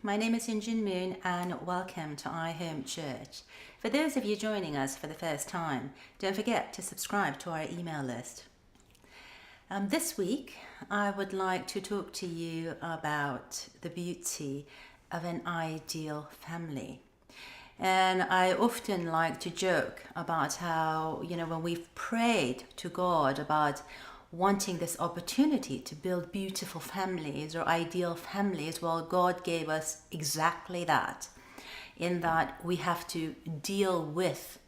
my name is Yunjin Moon and welcome to iHome Church. For those of you joining us for the first time, don't forget to subscribe to our email list. This week, I would like to talk to you about the beauty of an ideal family. And I often like to joke about how, when we've prayed to God about wanting this opportunity to build beautiful families or ideal families, well, God gave us exactly that, in that we have to deal with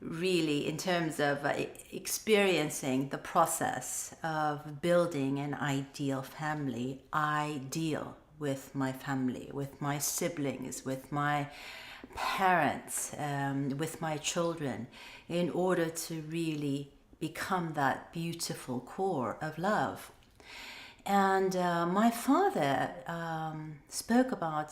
really in terms of experiencing the process of building an ideal family. Ideal with my family, with my siblings, with my parents, with my children, in order to really become that beautiful core of love. And my father spoke about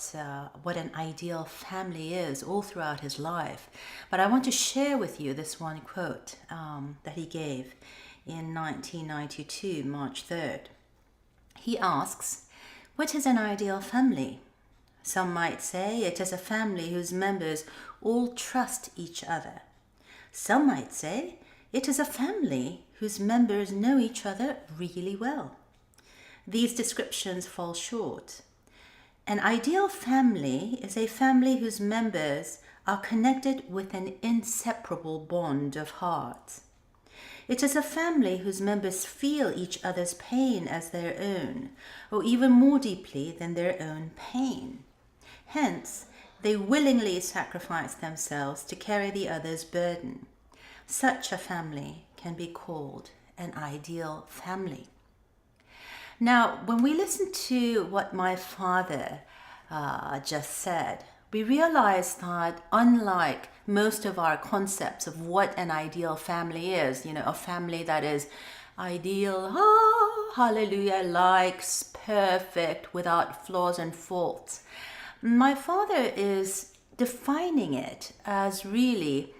what an ideal family is all throughout his life. But I want to share with you this one quote that he gave in 1992, March 3rd. He asks, "What is an ideal family? Some might say it is a family whose members all trust each other. Some might say it is a family whose members know each other really well. These descriptions fall short. An ideal family is a family whose members are connected with an inseparable bond of heart. It is a family whose members feel each other's pain as their own, or even more deeply than their own pain. Hence, they willingly sacrifice themselves to carry the other's burden. Such a family can be called an ideal family." Now, when we listen to what my father just said, we realize that unlike most of our concepts of what an ideal family is, a family that is ideal, hallelujah, likes, perfect, without flaws and faults, my father is defining it as really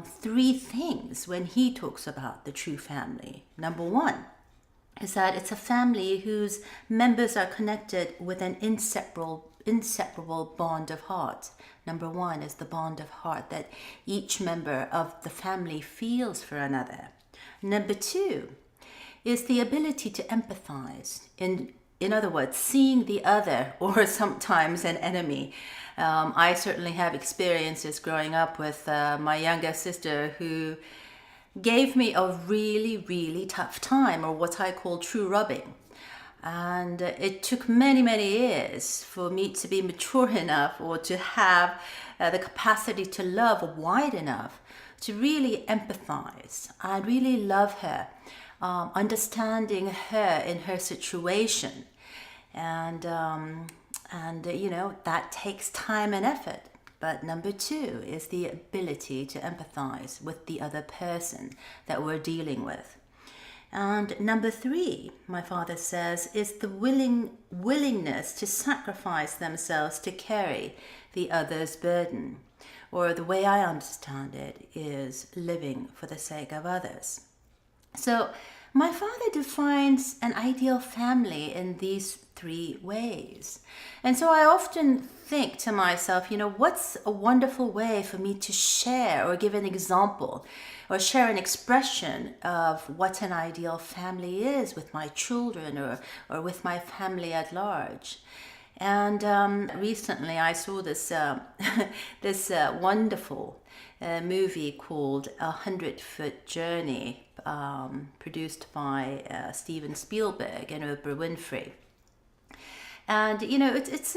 three things when he talks about the true family. Number one is that it's a family whose members are connected with an inseparable bond of heart. Number one is the bond of heart that each member of the family feels for another. Number two is the ability to empathize. In other words, seeing the other, or sometimes an enemy. I certainly have experiences growing up with my younger sister who gave me a really, really tough time, or what I call true rubbing. And it took many, many years for me to be mature enough, or to have the capacity to love wide enough to really empathize and really love her, understanding her in her situation. And that takes time and effort. But number two is the ability to empathize with the other person that we're dealing with. And number three, my father says, is the willingness to sacrifice themselves to carry the other's burden. Or the way I understand it is living for the sake of others. So my father defines an ideal family in these three ways. And so I often think to myself, what's a wonderful way for me to share or give an example or share an expression of what an ideal family is with my children or with my family at large. And recently I saw this this wonderful movie called 100-Foot Journey, produced by Steven Spielberg and Oprah Winfrey. And it's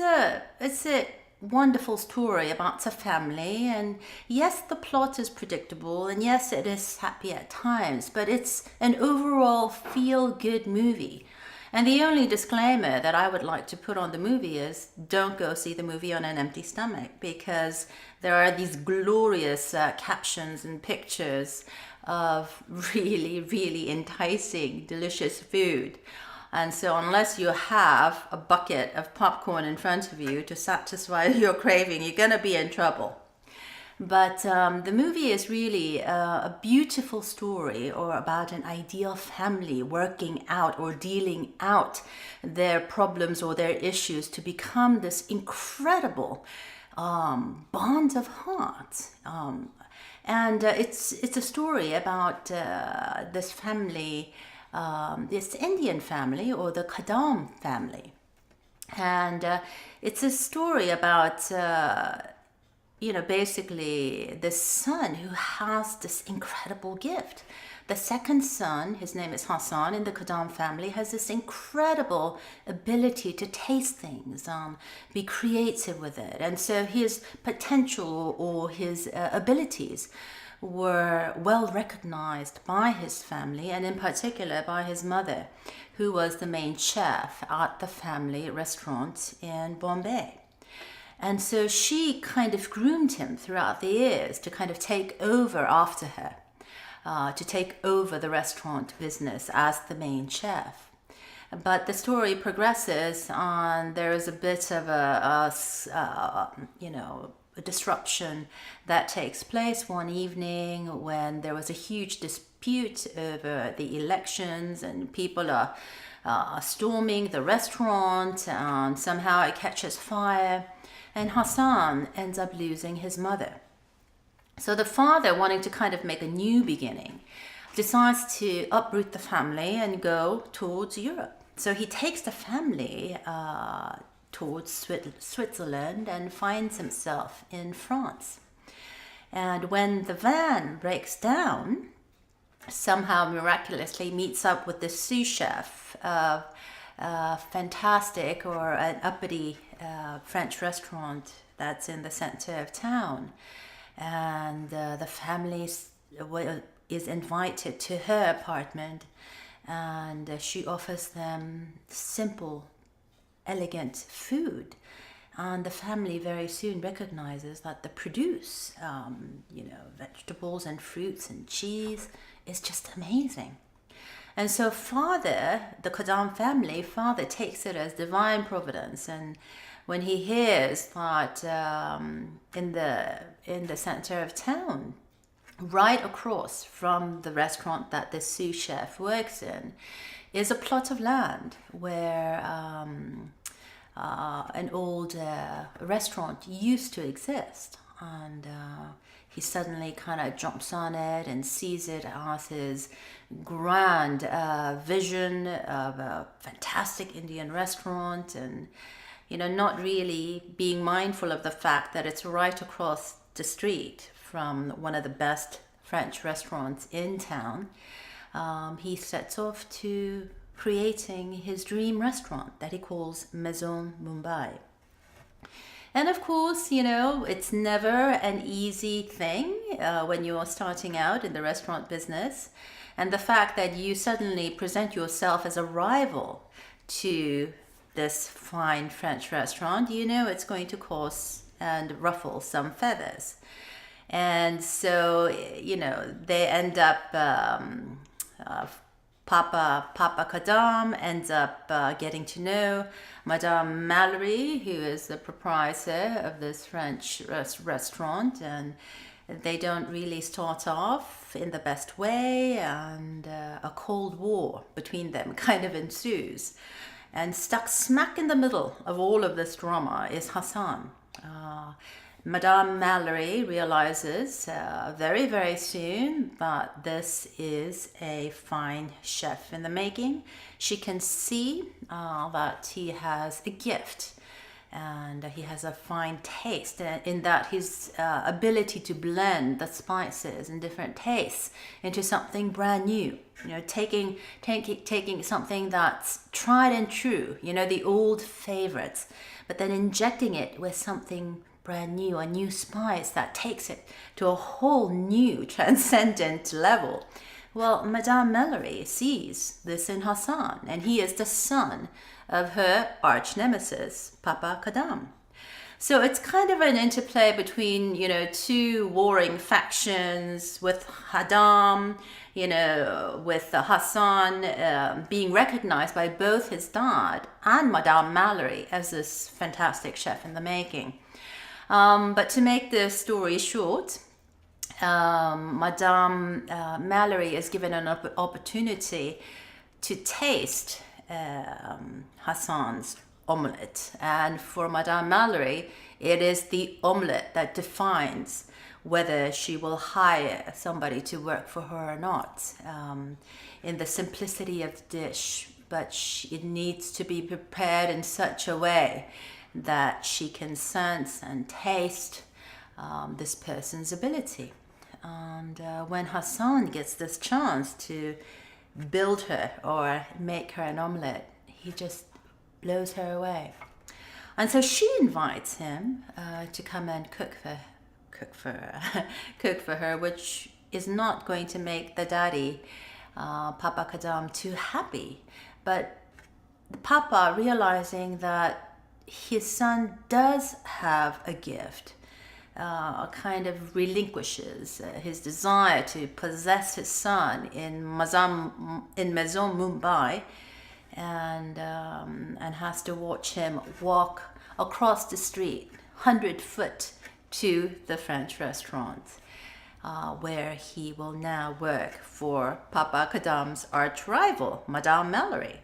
a wonderful story about a family, and yes, the plot is predictable, and yes, it is happy at times, but it's an overall feel-good movie. And the only disclaimer that I would like to put on the movie is don't go see the movie on an empty stomach, because there are these glorious captions and pictures of really, really enticing, delicious food. And so unless you have a bucket of popcorn in front of you to satisfy your craving, you're going to be in trouble. But the movie is really a beautiful story or about an ideal family working out or dealing out their problems or their issues to become this incredible bond of heart. And it's a story about this family, this Indian family or the Kadam family. And it's a story about basically this son who has this incredible gift. The second son, his name is Hassan in the Kadam family, has this incredible ability to taste things, be creative with it. And so his potential or his abilities were well recognized by his family and in particular by his mother, who was the main chef at the family restaurant in Bombay. And so she kind of groomed him throughout the years to kind of take over after her, to take over the restaurant business as the main chef. But the story progresses, and there is a bit of a disruption that takes place one evening when there was a huge dispute over the elections, and people are storming the restaurant, and somehow it catches fire. And Hassan ends up losing his mother. So the father, wanting to kind of make a new beginning, decides to uproot the family and go towards Europe. So he takes the family towards Switzerland and finds himself in France. And when the van breaks down, somehow miraculously meets up with the sous chef of a fantastic or an uppity French restaurant that's in the center of town. And the family is invited to her apartment, and she offers them simple, elegant food. And the family very soon recognizes that the produce, vegetables and fruits and cheese is just amazing. And so the Kadam family, father takes it as divine providence. And when he hears that in the center of town, right across from the restaurant that the sous chef works in, is a plot of land where an old restaurant used to exist. And he suddenly kind of jumps on it and sees it as his grand vision of a fantastic Indian restaurant, and not really being mindful of the fact that it's right across the street from one of the best French restaurants in town. He sets off to creating his dream restaurant that he calls Maison Mumbai. And of course, it's never an easy thing when you're starting out in the restaurant business. And the fact that you suddenly present yourself as a rival to this fine French restaurant, it's going to cause and ruffle some feathers. And so, they end up Papa Kadam ends up getting to know Madame Mallory, who is the proprietor of this French restaurant, and they don't really start off in the best way, and a cold war between them kind of ensues. And stuck smack in the middle of all of this drama is Hassan. Madame Mallory realizes very, very soon that this is a fine chef in the making. She can see that he has a gift, and he has a fine taste in that his ability to blend the spices and different tastes into something brand new. Taking something that's tried and true, the old favorites, but then injecting it with something brand new, a new spice that takes it to a whole new transcendent level. Well, Madame Mallory sees this in Hassan, and he is the son of her arch nemesis, Papa Kadam. So it's kind of an interplay between, two warring factions, with Hadam, with Hassan being recognized by both his dad and Madame Mallory as this fantastic chef in the making. But to make the story short, Madame Mallory is given an opportunity to taste Hassan's omelette. And for Madame Mallory, it is the omelette that defines whether she will hire somebody to work for her or not. In the simplicity of the dish, but it needs to be prepared in such a way that she can sense and taste this person's ability. And when Hassan gets this chance to build her or make her an omelette, he just blows her away. And so she invites him to come and cook for her, which is not going to make the daddy, Papa Kadam, too happy. But the Papa, realizing that his son does have a gift, kind of relinquishes his desire to possess his son in Maison Mumbai, and has to watch him walk across the street 100 foot to the French restaurant, where he will now work for Papa Kadam's arch rival, Madame Mallory.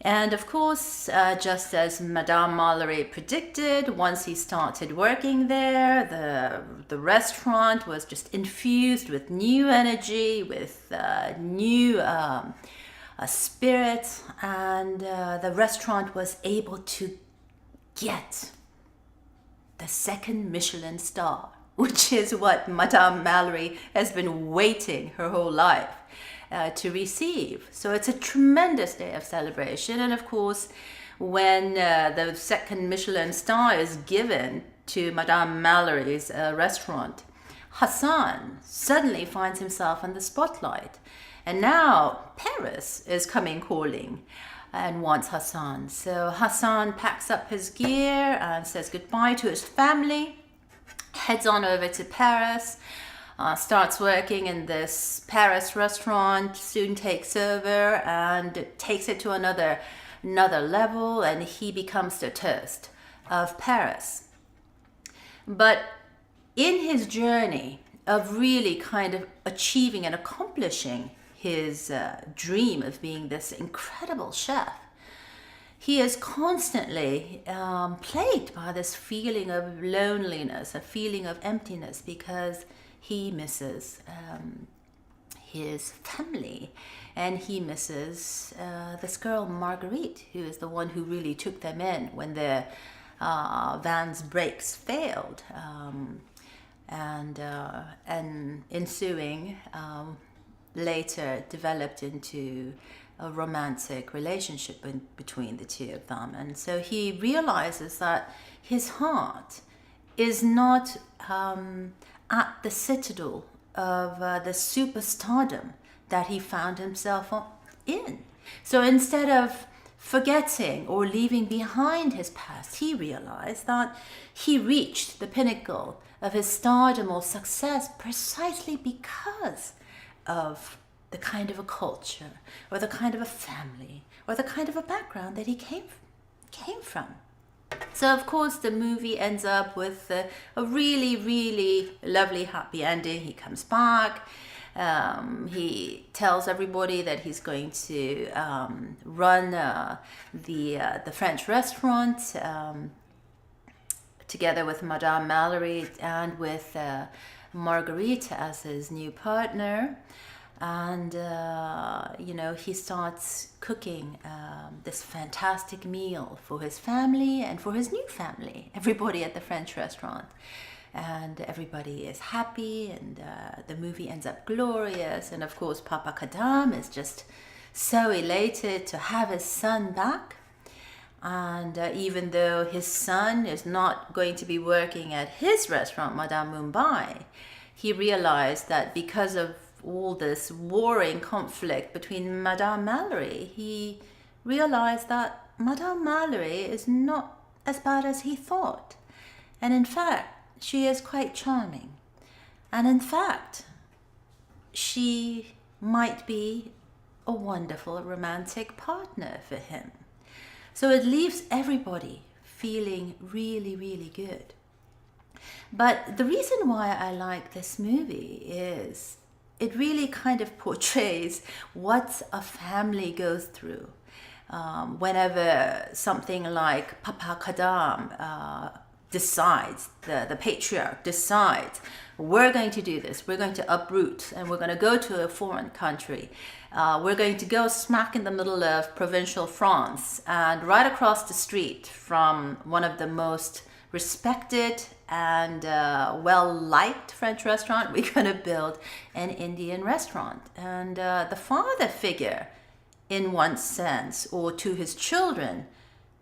And of course, just as Madame Mallory predicted, once he started working there, the restaurant was just infused with new energy, with new spirit, and the restaurant was able to get the second Michelin star, which is what Madame Mallory has been waiting her whole life to receive. So it's a tremendous day of celebration. And of course, when the second Michelin star is given to Madame Mallory's restaurant, Hassan suddenly finds himself in the spotlight. And now Paris is coming calling and wants Hassan. So Hassan packs up his gear and says goodbye to his family, heads on over to Paris, starts working in this Paris restaurant, soon takes over and takes it to another level, and he becomes the toast of Paris. But in his journey of really kind of achieving and accomplishing his dream of being this incredible chef, he is constantly plagued by this feeling of loneliness, a feeling of emptiness, because he misses his family, and he misses this girl Marguerite, who is the one who really took them in when their van's brakes failed, and ensuing later developed into a romantic relationship between the two of them. And so he realizes that his heart is not at the citadel of the superstardom that he found himself in. So instead of forgetting or leaving behind his past, he realized that he reached the pinnacle of his stardom or success precisely because of the kind of a culture, or the kind of a family, or the kind of a background that he came from. So of course the movie ends up with a really, really lovely happy ending. He comes back, he tells everybody that he's going to run the French restaurant together with Madame Mallory and with Marguerite as his new partner. And he starts cooking this fantastic meal for his family and for his new family, everybody at the French restaurant. And everybody is happy, and the movie ends up glorious. And of course Papa Kadam is just so elated to have his son back. And even though his son is not going to be working at his restaurant, Madame Mumbai, he realized that because of all this warring conflict between Madame Mallory, he realized that Madame Mallory is not as bad as he thought. And in fact, she is quite charming. And in fact, she might be a wonderful romantic partner for him. So it leaves everybody feeling really, really good. But the reason why I like this movie is it really kind of portrays what a family goes through. Whenever something like Papa Kadam decides, the patriarch decides, we're going to do this, we're going to uproot and we're going to go to a foreign country. We're going to go smack in the middle of provincial France, and right across the street from one of the most respected and well-liked French restaurant, we're going to build an Indian restaurant. And the father figure, in one sense, or to his children,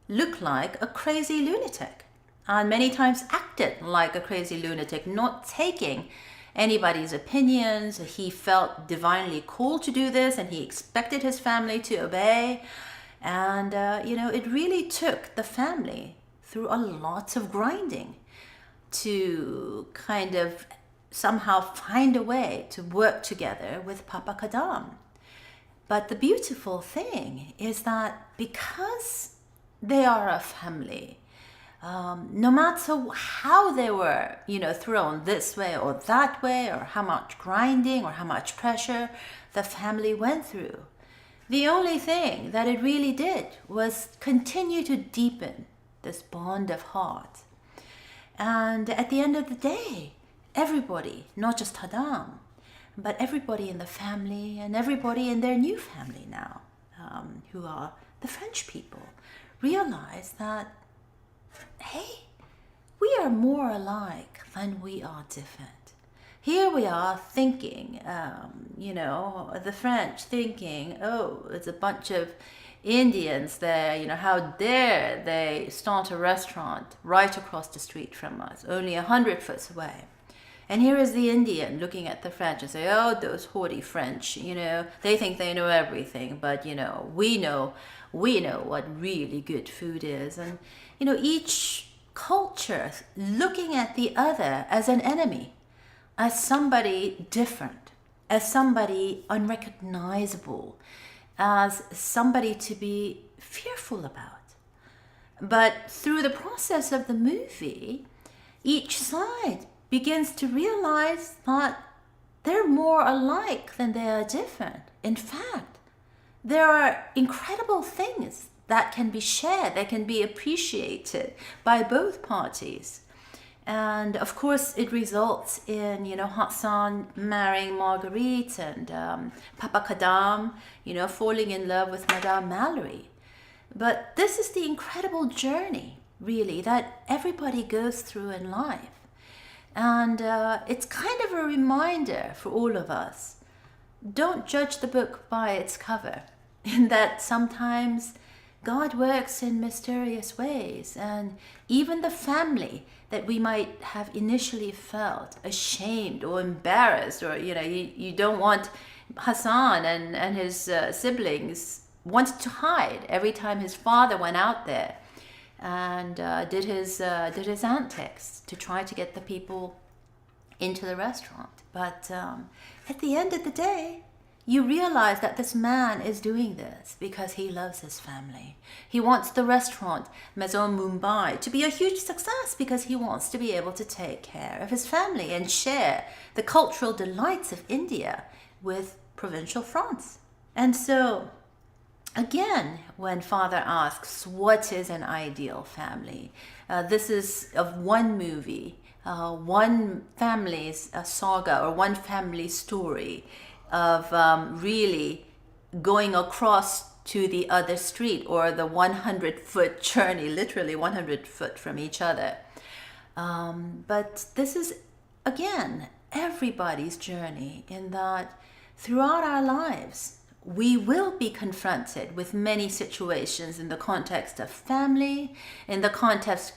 looked like a crazy lunatic, and many times acted like a crazy lunatic, not taking anybody's opinions. He felt divinely called to do this, and he expected his family to obey. And, it really took the family through a lot of grinding to kind of somehow find a way to work together with Papa Kadam. But the beautiful thing is that because they are a family, no matter how they were, thrown this way or that way, or how much grinding or how much pressure the family went through, the only thing that it really did was continue to deepen this bond of heart. And at the end of the day, everybody, not just Hadam, but everybody in the family and everybody in their new family now, who are the French people, realize that, hey, we are more alike than we are different. Here we are thinking, the French thinking, oh, it's a bunch of Indians there, how dare they start a restaurant right across the street from us, only 100 foot away. And here is the Indian looking at the French and say, oh, those haughty French, they think they know everything, but, we know what really good food is. And, each culture looking at the other as an enemy, as somebody different, as somebody unrecognizable, as somebody to be fearful about. But through the process of the movie, each side begins to realize that they're more alike than they are different. In fact, there are incredible things that can be shared, that can be appreciated by both parties. And of course, it results in, Hassan marrying Marguerite and Papa Kadam, falling in love with Madame Mallory. But this is the incredible journey, really, that everybody goes through in life. And it's kind of a reminder for all of us. Don't judge the book by its cover, in that sometimes God works in mysterious ways, and even the family that we might have initially felt ashamed or embarrassed, or you don't want Hassan and his siblings wanted to hide every time his father went out there and did his antics to try to get the people into the restaurant. But at the end of the day, you realize that this man is doing this because he loves his family. He wants the restaurant, Maison Mumbai, to be a huge success because he wants to be able to take care of his family and share the cultural delights of India with provincial France. And so, again, when Father asks, what is an ideal family? This is of one movie, one family's saga or one family story of really going across to the other street, or the 100-foot journey, literally 100 foot from each other. But this is, again, everybody's journey, in that throughout our lives, we will be confronted with many situations in the context of family, in the context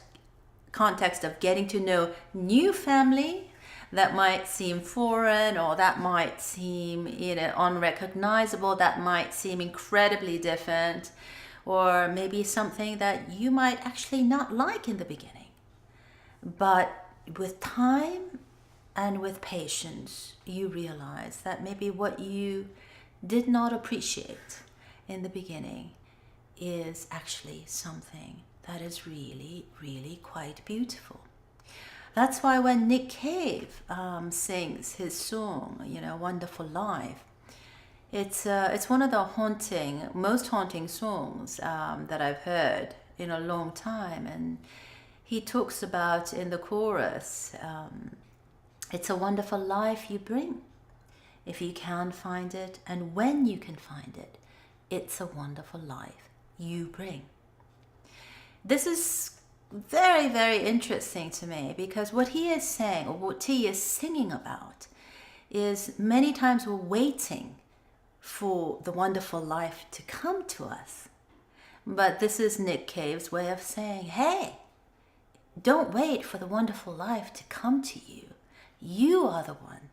of getting to know new family that might seem foreign, or that might seem unrecognizable, that might seem incredibly different, or maybe something that you might actually not like in the beginning. But with time and with patience, you realize that maybe what you did not appreciate in the beginning is actually something that is really, really quite beautiful. That's why when Nick Cave sings his song, Wonderful Life, it's one of the most haunting songs that I've heard in a long time. And he talks about in the chorus, it's a wonderful life you bring. If you can find it, and when you can find it, it's a wonderful life you bring. This is very, very interesting to me, because what he is saying, or what he is singing about, is many times we're waiting for the wonderful life to come to us. But this is Nick Cave's way of saying, hey, don't wait for the wonderful life to come to you. You are the one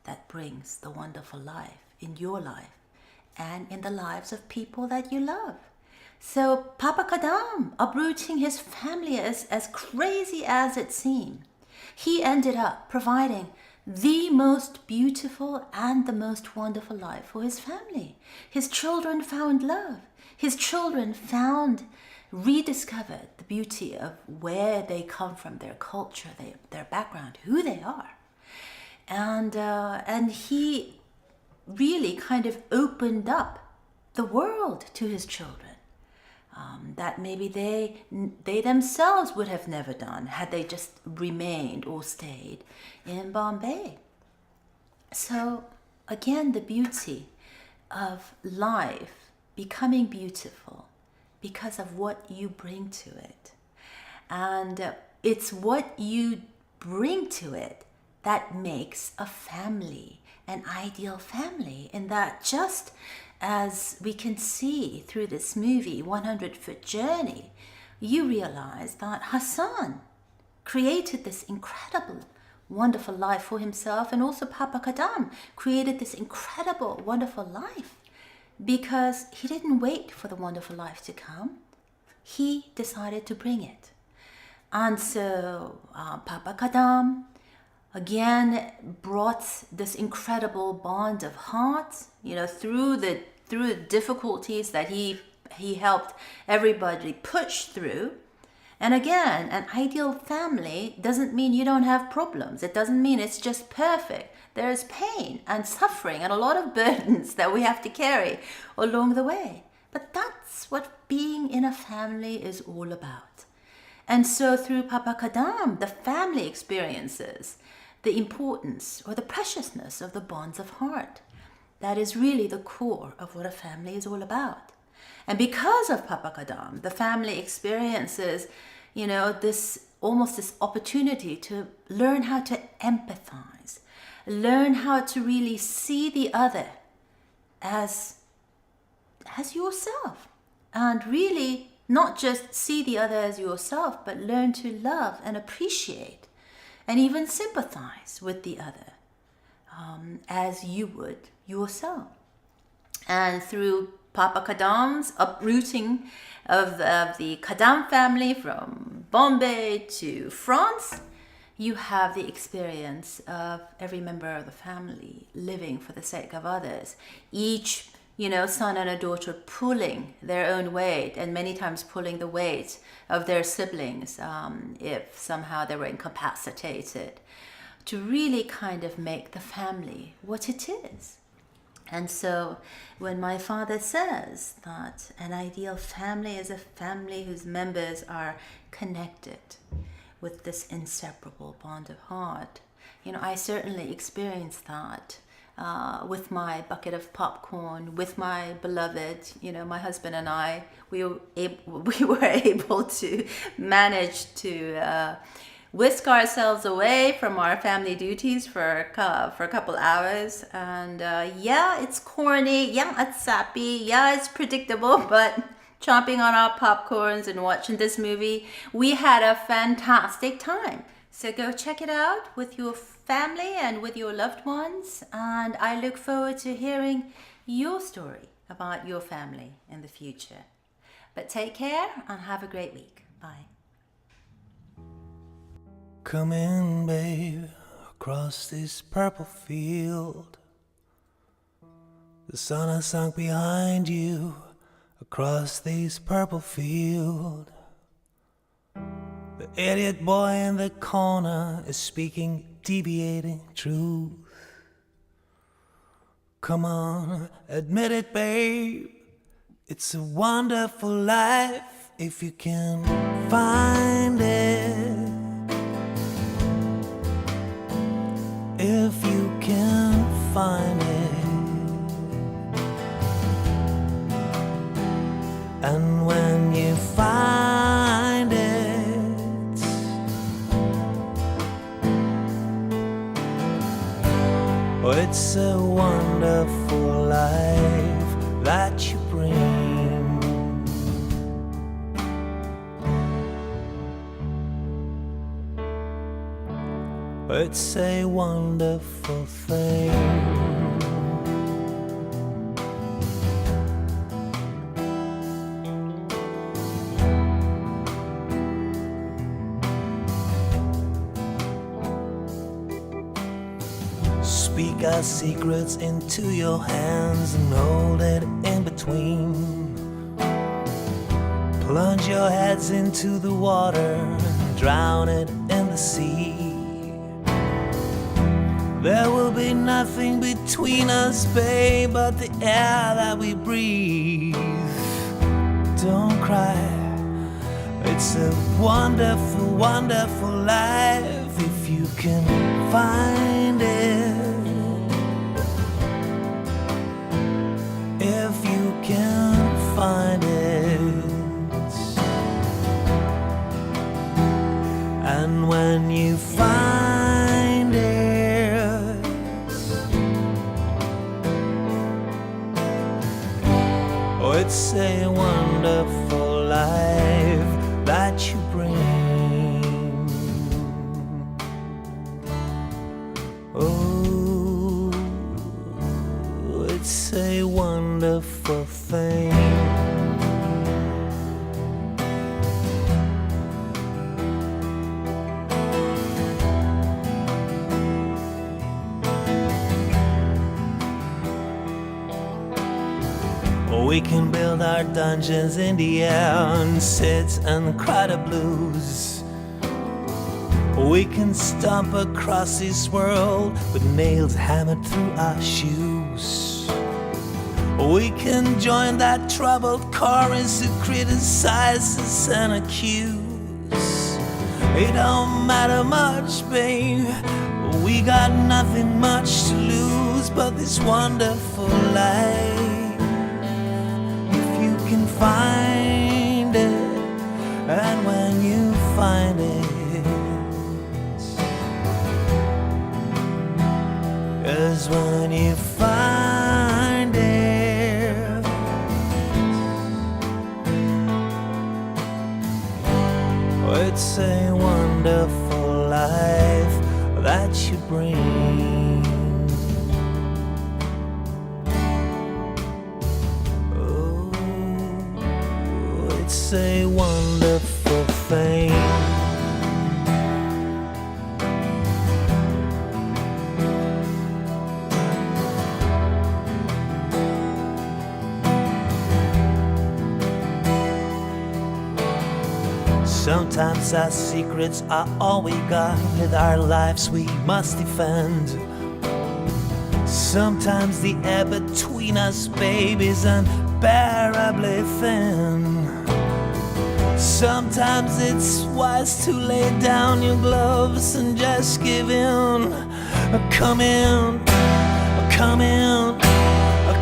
that brings the wonderful life in your life and in the lives of people that you love. So Papa Kadam, uprooting his family as crazy as it seemed, he ended up providing the most beautiful and the most wonderful life for his family. His children found love. His children rediscovered the beauty of where they come from, their culture, their background, who they are. And he really kind of opened up the world to his children. That maybe they themselves would have never done had they just remained or stayed in Bombay. So again, the beauty of life becoming beautiful because of what you bring to it. And it's what you bring to it that makes a family, an ideal family. And that, just as we can see through this movie, 100-Foot Journey, you realize that Hassan created this incredible, wonderful life for himself, and also Papa Kadam created this incredible, wonderful life because he didn't wait for the wonderful life to come. He decided to bring it. And so Papa Kadam again brought this incredible bond of heart, through the difficulties that he helped everybody push through. And again, an ideal family doesn't mean you don't have problems. It doesn't mean it's just perfect. There is pain and suffering and a lot of burdens that we have to carry along the way. But that's what being in a family is all about. And so through Papa Kadam, the family experiences the importance or the preciousness of the bonds of heart. That is really the core of what a family is all about. And because of Papa Kadam, the family experiences, this opportunity to learn how to empathize, learn how to really see the other as yourself, and really not just see the other as yourself, but learn to love and appreciate and even sympathize with the other as you would yourself. And through Papa Kadam's uprooting of the Kadam family from Bombay to France, you have the experience of every member of the family living for the sake of others. Each son and a daughter pulling their own weight, and many times pulling the weight of their siblings if somehow they were incapacitated, to really kind of make the family what it is. And so when my father says that an ideal family is a family whose members are connected with this inseparable bond of heart, I certainly experienced that with my bucket of popcorn, with my beloved, my husband and I, we were able to manage to whisk ourselves away from our family duties for a couple hours. And it's corny, it's sappy, it's predictable, but chomping on our popcorns and watching this movie, we had a fantastic time. So go check it out with your family and with your loved ones, and I look forward to hearing your story about your family in the future. But take care and have a great week. Bye. Come in, babe, across this purple field. The sun has sunk behind you across this purple field. The idiot boy in the corner is speaking deviating truth. Come on, admit it, babe. It's a wonderful life if you can find it. If you can find it. And when you find it, oh, it's a wonderful life that you bring. It's a wonderful thing. Speak our secrets into your hands and hold it in between. Plunge your heads into the water and drown it in the sea. There will be nothing between us, babe, but the air that we breathe. Don't cry. It's a wonderful, wonderful life if you can find it. If you can find it. And when you find it, oh, it's a wonderful life that you bring. Oh, it's a wonderful thing. We can build our dungeons in the air and sit and cry the blues. We can stomp across this world with nails hammered through our shoes. We can join that troubled chorus who criticize us and accuse. It don't matter much, babe. We got nothing much to lose but this wonderful life. Find it, and when you find it, 'cause when you find it, oh, it's a wonderful life that you bring. It's a wonderful thing. Sometimes our secrets are all we got. With our lives we must defend. Sometimes the air between us, babe, is unbearably thin. Sometimes it's wise to lay down your gloves and just give in. Come in, come in,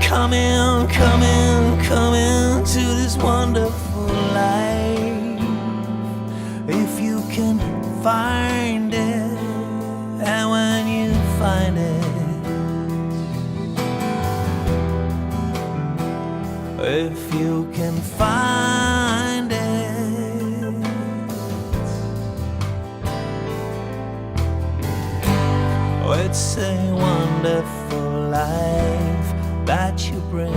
come in, come in, come in to this wonderful life. If you can find it, and when you find it, if you can find it, oh, it's a wonderful life that you bring.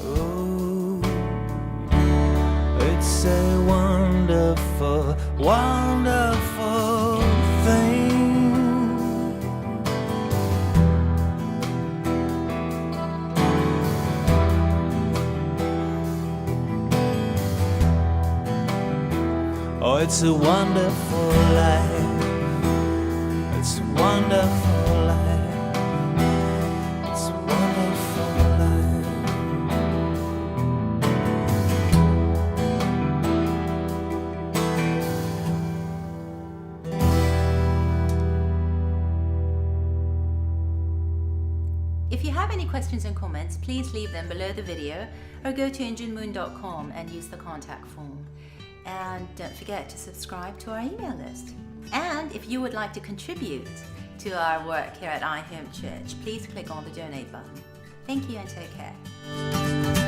Oh, it's a wonderful, wonderful thing. It's a wonderful life. It's a wonderful life. It's a wonderful life. If you have any questions and comments, please leave them below the video or go to injunmoon.com and use the contact form. And don't forget to subscribe to our email list. And if you would like to contribute to our work here at iHome Church, please click on the donate button. Thank you and take care.